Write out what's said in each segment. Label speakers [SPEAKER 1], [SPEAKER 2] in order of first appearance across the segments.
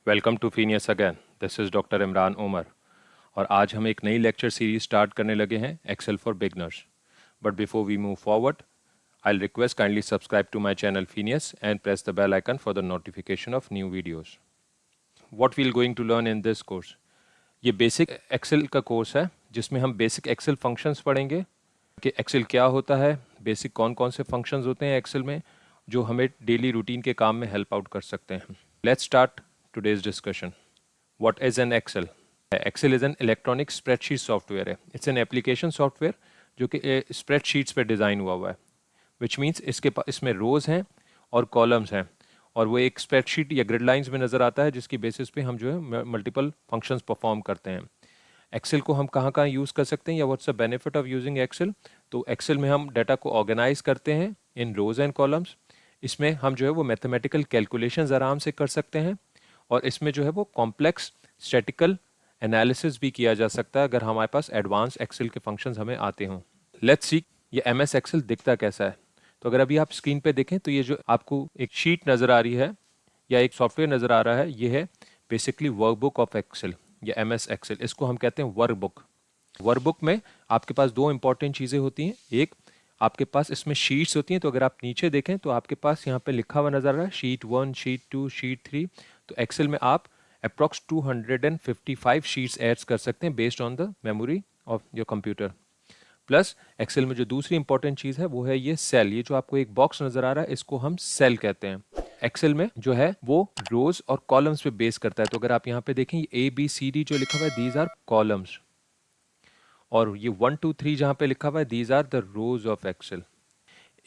[SPEAKER 1] Welcome to Phineas again. This is doctor Imran Umar और आज हम एक नई लेक्चर सीरीज स्टार्ट करने लगे हैं Excel for beginners. But before we move forward, I request kindly subscribe to my channel Phineas and press the bell icon for the notification of new videos. What we are going to learn in this course, ये basic Excel का course है जिसमें हम basic Excel functions पढ़ेंगे कि Excel क्या होता है, बेसिक कौन कौन से फंक्शंस होते हैं एक्सेल में जो हमें डेली रूटीन के काम में हेल्प आउट कर सकते हैं। Let's start today's discussion. What is an Excel? Excel is an electronic spreadsheet software है. It's an application software जो कि spreadsheets पे डिज़ाइन हुआ है, which means इसमें रोज हैं और कॉलम्स हैं और वो एक स्प्रेडशीट या ग्रिड लाइंस में नज़र आता है जिसकी बेसिस पे हम जो है मल्टीपल फंक्शंस परफॉर्म करते हैं। एक्सेल को हम कहाँ कहाँ यूज़ कर सकते हैं या what's the benefit of using Excel. तो एक्सेल में हम डाटा को ऑर्गेनाइज करते हैं इन रोज एंड कॉलम्स। इसमें हम जो है वो मैथमेटिकल कैलकुलेशंस आराम से कर सकते हैं और इसमें जो है वो कॉम्प्लेक्स स्टैटिकल एनालिसिस भी किया जा सकता है अगर हमारे पास एडवांस एक्सेल के फंक्शंस हमें आते हों। लेट्स सी ये एमएस एक्सेल दिखता कैसा है। तो अगर अभी आप स्क्रीन पे देखें तो ये जो आपको एक शीट नज़र आ रही है या एक सॉफ्टवेयर नज़र आ रहा है, ये है बेसिकली वर्कबुक ऑफ एक्सेल या एमएस एक्सेल। इसको हम कहते हैं वर्कबुक। वर्कबुक में आपके पास दो इंपॉर्टेंट चीज़ें होती हैं। एक, आपके पास इसमें शीट्स होती हैं। तो अगर आप नीचे देखें तो आपके पास यहाँ पे लिखा हुआ नज़र आ रहा है शीट 1, शीट 2, शीट 3। तो एक्सेल में आप अप्रॉक्स 255 शीट्स ऐड कर सकते हैं based on the memory of your computer. Plus Excel में जो दूसरी इंपॉर्टेंट चीज़ है वो है ये सेल। ये जो आपको एक बॉक्स नज़र आ रहा है इसको हम सेल कहते हैं। एक्सेल में जो है वो रोज और कॉलम्स पे बेस करता है। तो अगर आप यहाँ पे देखें ये ABCD जो लिखा हुआ है दीज आर कॉलम्स और ये 1 2 3 जहाँ पे लिखा हुआ है these are the rows of Excel.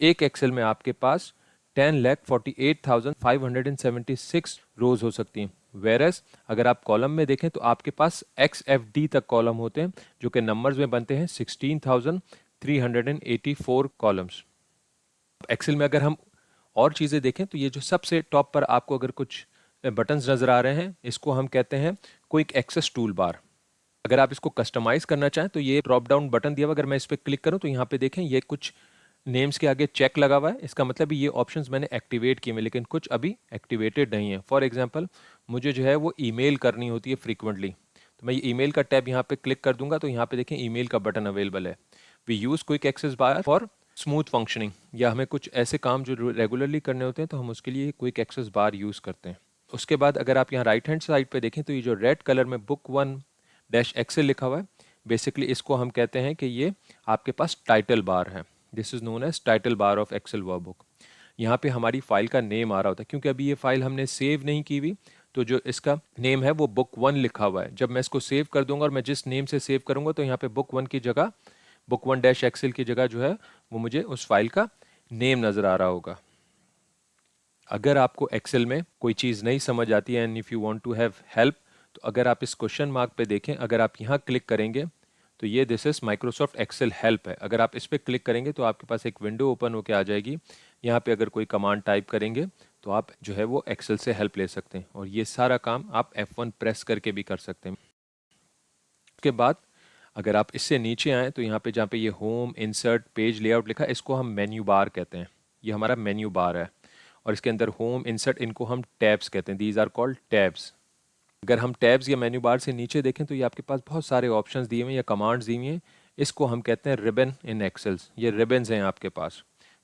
[SPEAKER 1] एक एक्सेल में आपके पास 10,48,576 रोज हो सकती हैं। वेरस अगर आप कॉलम में देखें तो आपके पास XFD तक कॉलम होते हैं जो कि नंबर्स में बनते हैं 16,384 कॉलम्स। एक्सेल में अगर हम और चीज़ें देखें तो ये जो सबसे टॉप पर आपको अगर कुछ बटन्स नज़र आ रहे हैं इसको हम कहते हैं क्विक एक्सेस टूल बार। अगर आप इसको कस्टमाइज करना चाहें तो ये ड्रॉप डाउन बटन दिया हुआ, अगर मैं इस पर क्लिक करूं तो यहाँ पे देखें ये कुछ नेम्स के आगे चेक लगा हुआ है। इसका मतलब ये ऑप्शंस मैंने एक्टिवेट किए हैं लेकिन कुछ अभी एक्टिवेटेड नहीं है। फॉर एग्जांपल मुझे जो है वो ईमेल करनी होती है फ्रीक्वेंटली, तो मैं ये ईमेल का टैब यहाँ पे क्लिक कर दूंगा तो यहाँ पे देखें ईमेल का बटन अवेलेबल है। We use quick access bar for smooth functioning, या हमें कुछ ऐसे काम जो रेगुलरली करने होते हैं तो हम उसके लिए क्विक एक्सेस बार यूज़ करते हैं। उसके बाद अगर आप यहाँ राइट हैंड साइड पे देखें तो ये जो रेड कलर में बुक 1-एक्सेल लिखा हुआ है, बेसिकली इसको हम कहते हैं कि ये आपके पास टाइटल बार है। This is known as title bar of Excel workbook. यहाँ पे हमारी फाइल का नेम आ रहा होता है क्योंकि अभी ये फाइल हमने सेव नहीं की हुई, तो जो इसका नेम है वो बुक 1 लिखा हुआ है। जब मैं इसको सेव कर दूंगा और मैं जिस नेम से सेव करूंगा तो यहाँ पे बुक 1 की जगह बुक 1-एक्सेल की जगह जो है वो मुझे उस फाइल का नेम नज़र आ रहा होगा। अगर आपको एक्सेल में कोई चीज़ नहीं समझ आती है and if you want to have help, तो अगर आप इस क्वेश्चन मार्क पे देखें, अगर आप यहाँ क्लिक करेंगे तो ये this is Microsoft Excel help है। अगर आप इस पर क्लिक करेंगे तो आपके पास एक विंडो ओपन होकर आ जाएगी। यहाँ पे अगर कोई कमांड टाइप करेंगे तो आप जो है वो एक्सेल से हेल्प ले सकते हैं और ये सारा काम आप F1 प्रेस करके भी कर सकते हैं। उसके बाद अगर आप इससे नीचे आएँ तो यहाँ पे जहाँ पे ये होम, इंसर्ट, पेज लेआउट लिखा है इसको हम मेन्यू बार कहते हैं। ये हमारा मेन्यू बार है और इसके अंदर होम, इंसर्ट, इनको हम टैब्स कहते हैं। These are called tabs. अगर हम टैब्स या मेन्यू बार से नीचे देखें तो ये आपके पास बहुत सारे ऑप्शंस दिए हुए हैं या कमांड्स दी हुई हैं। इसको हम कहते हैं रिबन इन एक्सेल्स। ये रिबन्स हैं आपके पास,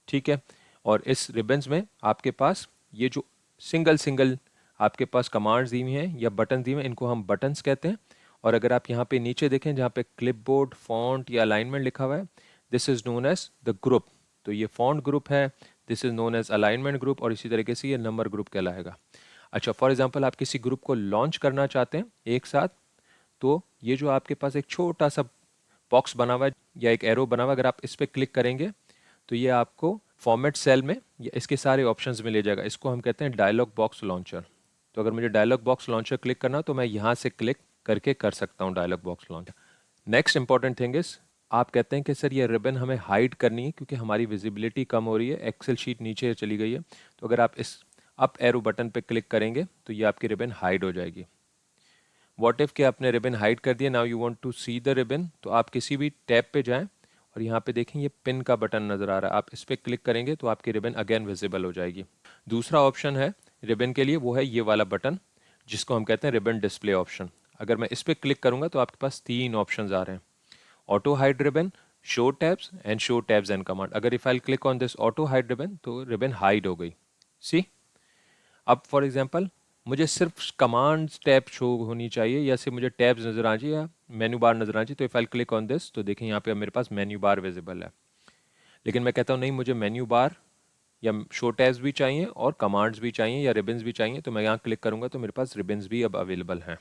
[SPEAKER 1] ठीक है। और इस रिबन्स में आपके पास ये जो सिंगल सिंगल आपके पास कमांड्स दी हुई हैं या बटन दिए हुए हैं इनको हम बटन्स कहते हैं। और अगर आप यहाँ पे नीचे देखें जहाँ पे क्लिपबोर्ड, फॉन्ट या अलाइनमेंट लिखा हुआ है, this is known as the group. तो ये फॉन्ट ग्रुप है, this is known as alignment group और इसी तरीके से ये नंबर ग्रुप कहलाएगा। अच्छा, फॉर एग्जांपल आप किसी ग्रुप को लॉन्च करना चाहते हैं एक साथ, तो ये जो आपके पास एक छोटा सा बॉक्स बना हुआ है या एक एरो बना हुआ है, अगर आप इस पर क्लिक करेंगे तो ये आपको फॉर्मेट सेल में या इसके सारे ऑप्शंस में ले जाएगा। इसको हम कहते हैं डायलॉग बॉक्स लॉन्चर। तो अगर मुझे डायलॉग बॉक्स लॉन्चर क्लिक करना हो तो मैं यहाँ से क्लिक करके कर सकता हूँ dialog box launcher. Next important thing is, आप कहते हैं कि सर ये रिबन हमें हाइड करनी है क्योंकि हमारी विजिबिलिटी कम हो रही है, एक्सेल शीट नीचे चली गई है। तो अगर आप इस अप एरो बटन पे क्लिक करेंगे तो ये आपकी रिबन हाइड हो जाएगी। व्हाट इफ कि आपने रिबन हाइड कर दिया, now you want to see the ribbon, तो आप किसी भी टैब पे जाएं और यहाँ पे देखें ये पिन का बटन नज़र आ रहा है, आप इस पर क्लिक करेंगे तो आपकी रिबन अगेन विजिबल हो जाएगी। दूसरा ऑप्शन है रिबन के लिए, वो है ये वाला बटन जिसको हम कहते हैं रिबन डिस्प्ले ऑप्शन। अगर मैं इस पर क्लिक करूंगा तो आपके पास 3 ऑप्शंस आ रहे हैं, auto hide ribbon, show tabs and show tabs and command. अगर if I click on this auto hide ribbon तो रिबन हाइड हो गई। सी, अब फॉर एग्जांपल मुझे सिर्फ कमांड्स टैब शो होनी चाहिए या सिर्फ मुझे टैब्स नजर आ चाहिए या मेन्यू बार नजर आ चाहिए, तो if I click on this तो देखें यहाँ पे अब मेरे पास मेन्यू बार विजिबल है। लेकिन मैं कहता हूँ नहीं, मुझे मेन्यू बार या शो टैब्स भी चाहिए और कमांड्स भी चाहिए या रिबन्स भी चाहिए, तो मैं यहाँ क्लिक करूंगा तो मेरे पास रिबन्स भी अब अवेलेबल हैं।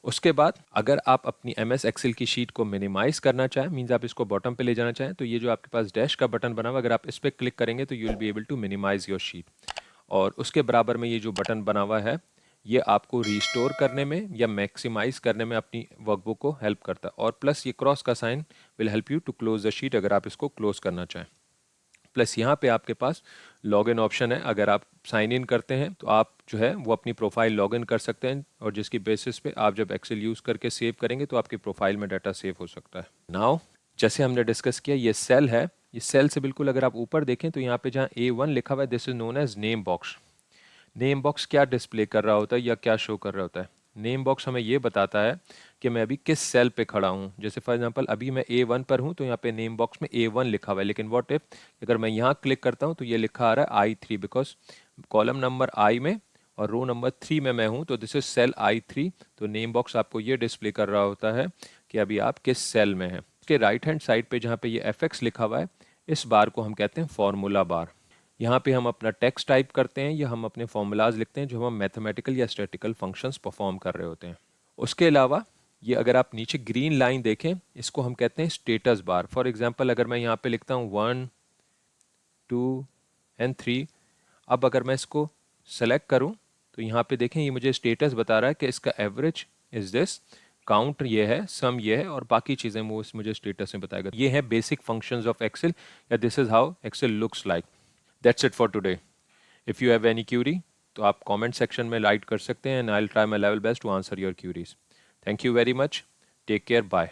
[SPEAKER 1] उसके बाद अगर आप अपनी MS एक्सेल की शीट को मिनिमाइज करना चाहें, मींस आप इसको बॉटम पे ले जाना चाहें, तो ये जो आपके पास डैश का बटन बना हुआ, अगर आप इस पर क्लिक करेंगे तो you will be able to minimise your sheet. और उसके बराबर में ये जो बटन बना हुआ है, ये आपको रिस्टोर करने में या मैक्सिमाइज करने में अपनी वर्कबुक को हेल्प करता है। और प्लस ये क्रॉस का sign will help you to close the sheet अगर आप इसको क्लोज करना चाहें। प्लस यहाँ पे आपके पास लॉगिन ऑप्शन है, अगर आप साइन इन करते हैं तो आप जो है वो अपनी प्रोफाइल लॉगिन कर सकते हैं, और जिसकी बेसिस पे आप जब एक्सेल यूज़ करके सेव करेंगे तो आपकी प्रोफाइल में डाटा सेव हो सकता है। नाउ जैसे हमने डिस्कस किया, ये सेल है, ये सेल से बिल्कुल अगर आप ऊपर देखें तो यहाँ पे जहाँ A1 लिखा हुआ है, this is known as name box. Name box क्या डिस्प्ले कर रहा होता है या क्या शो कर रहा होता है? नेम बॉक्स हमें ये बताता है कि मैं अभी किस सेल पे खड़ा हूँ। जैसे फॉर एग्जांपल अभी मैं A1 पर हूँ तो यहाँ पे नेम बॉक्स में A1 लिखा हुआ है, लेकिन व्हाट इफ अगर मैं यहाँ क्लिक करता हूँ तो ये लिखा आ रहा है I3, because column number I में और रो नंबर 3 में मैं हूँ, तो दिस इज सेल I3। तो नेम बॉक्स आपको ये डिस्प्ले कर रहा होता है कि अभी आप किस सेल में हैं। उसके राइट हैंड साइड पे जहाँ पे ये FX लिखा हुआ है, इस बार को हम कहते हैं फॉर्मूला बार। यहाँ पे हम अपना टेक्स्ट टाइप करते हैं या हम अपने फॉर्मूलाज लिखते हैं जो हम मैथमेटिकल या स्टैटिकल फंक्शंस परफॉर्म कर रहे होते हैं। उसके अलावा ये अगर आप नीचे ग्रीन लाइन देखें, इसको हम कहते हैं स्टेटस बार। फॉर एग्जांपल अगर मैं यहाँ पे लिखता हूँ 1 2 एंड 3, अब अगर मैं इसको सेलेक्ट करूँ तो यहाँ पे देखें ये मुझे स्टेटस बता रहा है कि इसका एवरेज इज दिस, काउंट ये है, सम ये है, और बाकी चीज़ें वो मुझे स्टेटस में बताएगा। ये है बेसिक फंक्शंस ऑफ एक्सेल, या this is how Excel looks like. That's it for today. If you have any query, तो आप comment section में write कर सकते हैं, and I'll try my level best to answer your queries. Thank you very much. Take care. Bye.